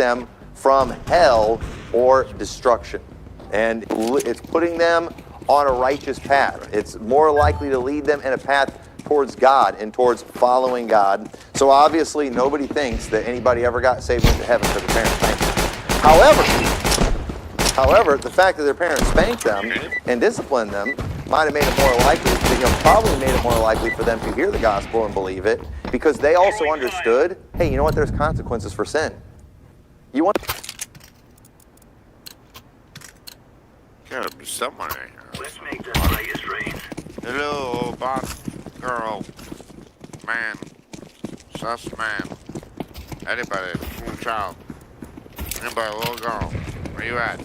them from hell or destruction. And it's putting them on a righteous path. It's more likely to lead them in a path towards God and towards following God. So obviously nobody thinks that anybody ever got saved and went to heaven for their parents spanked them. However, the fact that their parents spanked them and disciplined them might have made it more likely, probably made it more likely for them to hear the gospel and believe it, because they also understood, hey, you know what, there's consequences for sin. You want... Gotta be somebody. Let's make this Vegas rain. Hello, boss, girl, man, sus man, anybody, little child, anybody, little girl, where you at?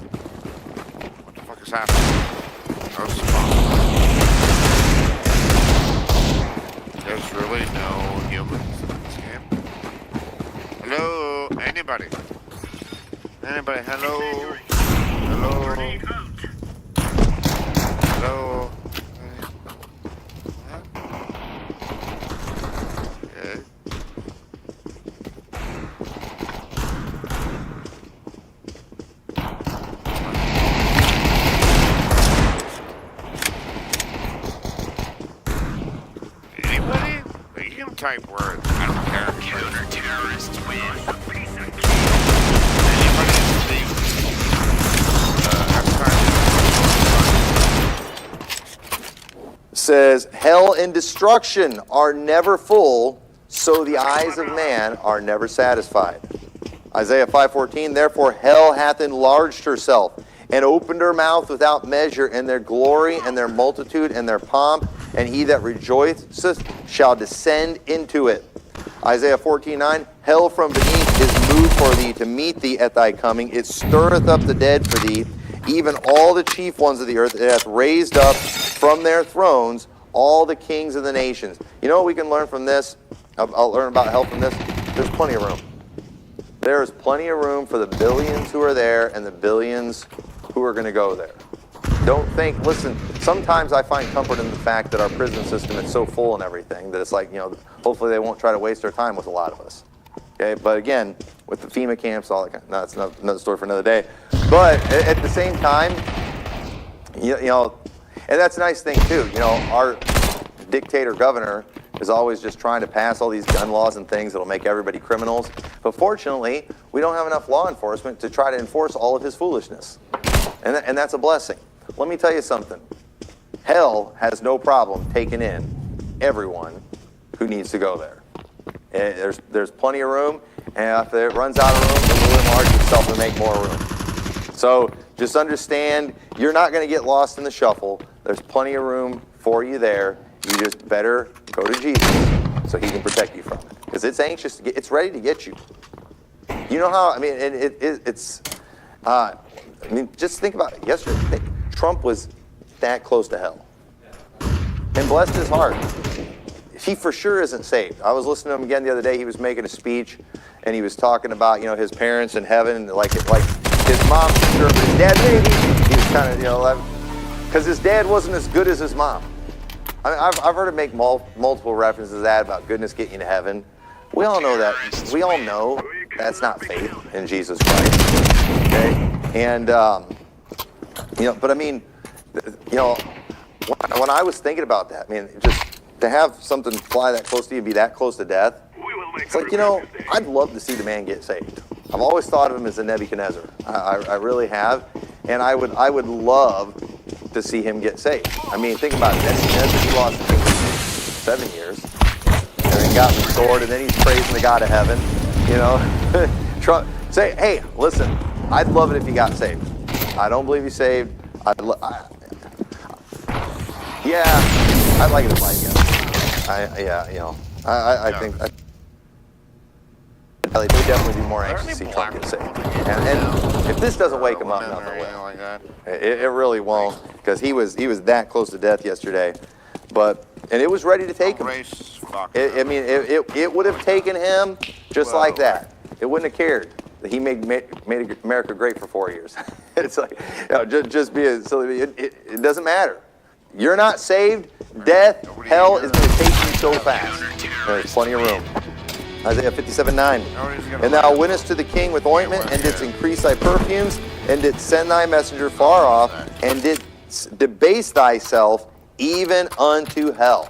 What the fuck is happening? No spot. There's really no humans in this game. Hello, anybody? Anybody, hello? Hello? Hello? Okay. Anybody? You can type words. I don't care. Counter-terrorists win. Anybody in the says, hell and destruction are never full, so the eyes of man are never satisfied. Isaiah 5:14, therefore hell hath enlarged herself, and opened her mouth without measure, and their glory and their multitude and their pomp, and he that rejoiceth shall descend into it. Isaiah 14:9, hell from beneath is moved for thee to meet thee at thy coming. It stirreth up the dead for thee, even all the chief ones of the earth. It hath raised up from their thrones all the kings of the nations. You know what we can learn from this? I'll learn about hell from this. There's plenty of room. There is plenty of room for the billions who are there and the billions who are going to go there. Don't think, listen, sometimes I find comfort in the fact that our prison system is so full and everything that it's like, hopefully they won't try to waste their time with a lot of us. Okay, but again, with the FEMA camps, all that kind of, no, that's another story for another day. But at the same time, and that's a nice thing too. Our dictator governor is always just trying to pass all these gun laws and things that'll make everybody criminals. But fortunately, we don't have enough law enforcement to try to enforce all of his foolishness. And that's a blessing. Let me tell you something. Hell has no problem taking in everyone who needs to go there. There's plenty of room, and if it runs out of room, it will enlarge itself and make more room. So just understand, you're not going to get lost in the shuffle. There's plenty of room for you there. You just better go to Jesus so he can protect you from it. Because it's anxious to it's ready to get you. You know how, just think about it. Yesterday, Trump was that close to hell. And blessed his heart. He for sure isn't saved. I was listening to him again the other day. He was making a speech, and he was talking about, his parents in heaven, like his mom, sure, but his dad, maybe. He was kind of, because his dad wasn't as good as his mom. I've heard him make multiple references to that about goodness getting you to heaven. We all know that. We all know that's not faith in Jesus Christ. Okay? And, but when I was thinking about that, just to have something fly that close to you and be that close to death, it's like, I'd love to see the man get saved. I've always thought of him as a Nebuchadnezzar. I really have. And I would love to see him get saved. Think about it. Nebuchadnezzar, he lost 7 years. And then got restored, and then he's praising the God of heaven. Trump, say, hey, listen, I'd love it if he got saved. I don't believe he's saved. I'd like it if I get. I think they'd definitely be more anxious to see Trump get saved. And if this doesn't wake him up, nothing will. It really won't, because he was that close to death yesterday. And it was ready to take him. It would have taken him just like that. It wouldn't have cared that he made America great for 4 years. It's like, just be a silly. It doesn't matter. You're not saved. Death, hell is going to take you so fast. There's plenty of room. Isaiah 57:9. Nobody's gonna And thou win. winnest to the king with ointment, and didst increase thy perfumes, and didst send thy messenger far off, and didst debase thyself even unto hell.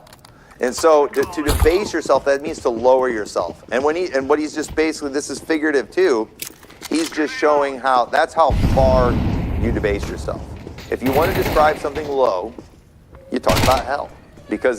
And so to debase yourself, that means to lower yourself. And what he's just basically, this is figurative too, he's just showing how, that's how far you debase yourself. If you want to describe something low, you talk about hell. Because